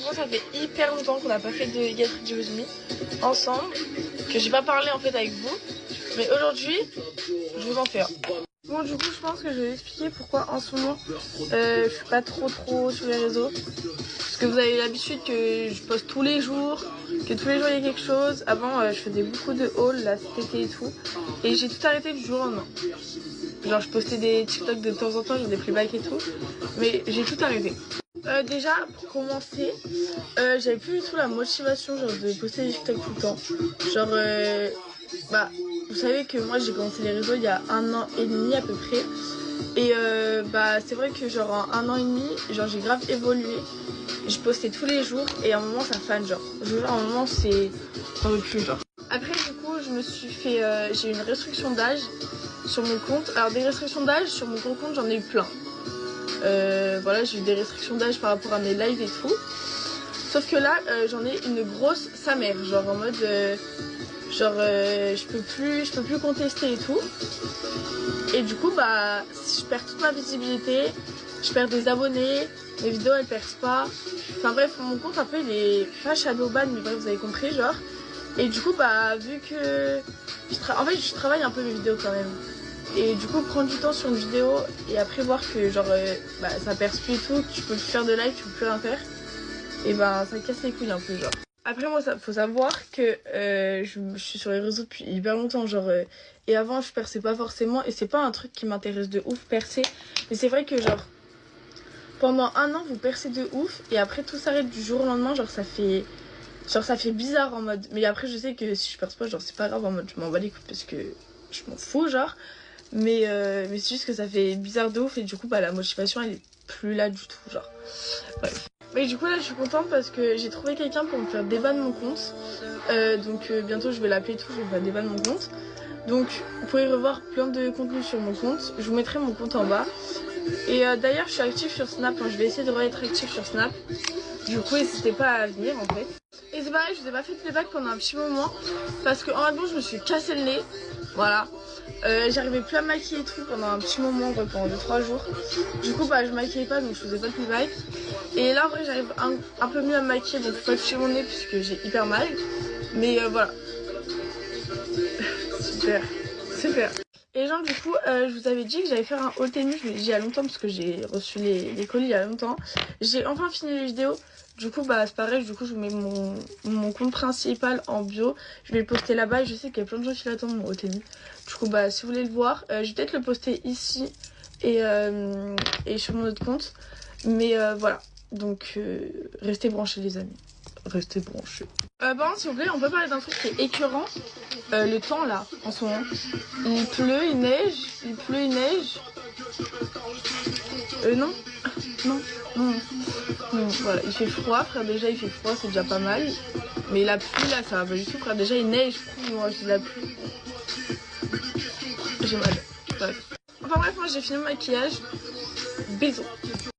franchement ça fait hyper longtemps qu'on n'a pas fait de Get Ready With Me ensemble, que j'ai pas parlé en fait avec vous, mais aujourd'hui je vous en fais un. Bon du coup je pense que je vais expliquer pourquoi en ce moment je suis pas trop sur les réseaux. Parce que vous avez l'habitude que je poste tous les jours, que tous les jours il y a quelque chose. Avant je faisais beaucoup de hauls là cet été et tout, et j'ai tout arrêté du jour au lendemain. Genre je postais des TikTok de temps en temps, j'ai des playbacks et tout, mais j'ai tout arrêté. Déjà pour commencer, j'avais plus du tout la motivation genre de poster des TikTok tout le temps. Genre bah vous savez que moi j'ai commencé les réseaux il y a 1 an et demi à peu près. Et bah c'est vrai que genre en 1 an et demi, genre j'ai grave évolué. Je postais tous les jours et à un moment ça fane genre. À un moment c'est... j'en veux plus genre. Après du coup je me suis fait... j'ai eu une restriction d'âge sur mon compte. Alors des restrictions d'âge sur mon gros compte j'en ai eu plein. Voilà j'ai eu des restrictions d'âge par rapport à mes lives et tout. Sauf que là j'en ai une grosse sa mère. Genre en mode... je peux plus contester et tout. Et du coup bah je perds toute ma visibilité, je perds des abonnés, mes vidéos elles percent pas. Enfin bref mon compte un peu il est pas shadowban mais bref vous avez compris genre. Et du coup bah vu que en fait je travaille un peu mes vidéos quand même. Et du coup prendre du temps sur une vidéo et après voir que genre bah ça perce plus et tout, que tu peux plus faire de live, tu peux plus rien faire. Et bah ça casse les couilles un peu genre. Après moi faut savoir que je suis sur les réseaux depuis hyper longtemps genre et avant je perçais pas forcément et c'est pas un truc qui m'intéresse de ouf percer, mais c'est vrai que genre pendant 1 an vous percez de ouf et après tout s'arrête du jour au lendemain, genre ça fait bizarre en mode, mais après je sais que si je perce pas genre c'est pas grave en mode je m'en bats les couilles parce que je m'en fous genre, mais c'est juste que ça fait bizarre de ouf et du coup bah la motivation elle est plus là du tout genre. Bref. Mais du coup là je suis contente parce que j'ai trouvé quelqu'un pour me faire déban mon compte. Donc bientôt je vais l'appeler tout, je vais faire déban mon compte. Donc vous pouvez revoir plein de contenu sur mon compte. Je vous mettrai mon compte en bas. Et d'ailleurs je suis active sur Snap, hein. Je vais essayer de re-être active sur Snap. Du coup n'hésitez pas à venir en fait. Et c'est pareil, je vous ai pas fait de playback pendant un petit moment. Parce que en vrai je me suis cassé le nez. Voilà. J'arrivais plus à me maquiller et tout pendant un petit moment, pendant 2-3 jours. Du coup bah je maquillais pas donc je faisais pas de playback. Et là en vrai j'arrive un peu mieux à me maquiller, donc faut pas toucher mon nez puisque j'ai hyper mal. Mais voilà. Super. Et genre du coup je vous avais dit que j'allais faire un haul tennis, je l'ai dit il y a longtemps parce que j'ai reçu les colis il y a longtemps. J'ai enfin fini les vidéos. Du coup bah c'est pareil, du coup je vous mets mon compte principal en bio. Je vais le poster là-bas et je sais qu'il y a plein de gens qui l'attendent mon haul tennis. Du coup bah si vous voulez le voir, je vais peut-être le poster ici et sur mon autre compte. Mais voilà, donc restez branchés les amis. Restez branchés. Par contre s'il vous plaît on peut parler d'un truc qui est écœurant. Le temps là en ce moment. Il pleut, il neige, il pleut, il neige. Non. Voilà, il fait froid, frère, déjà il fait froid, c'est déjà pas mal. Mais la pluie là, ça va pas du tout, frère, déjà il neige, moi c'est de la pluie. J'ai mal. Bref. Enfin bref, moi j'ai fini mon maquillage. Bisous.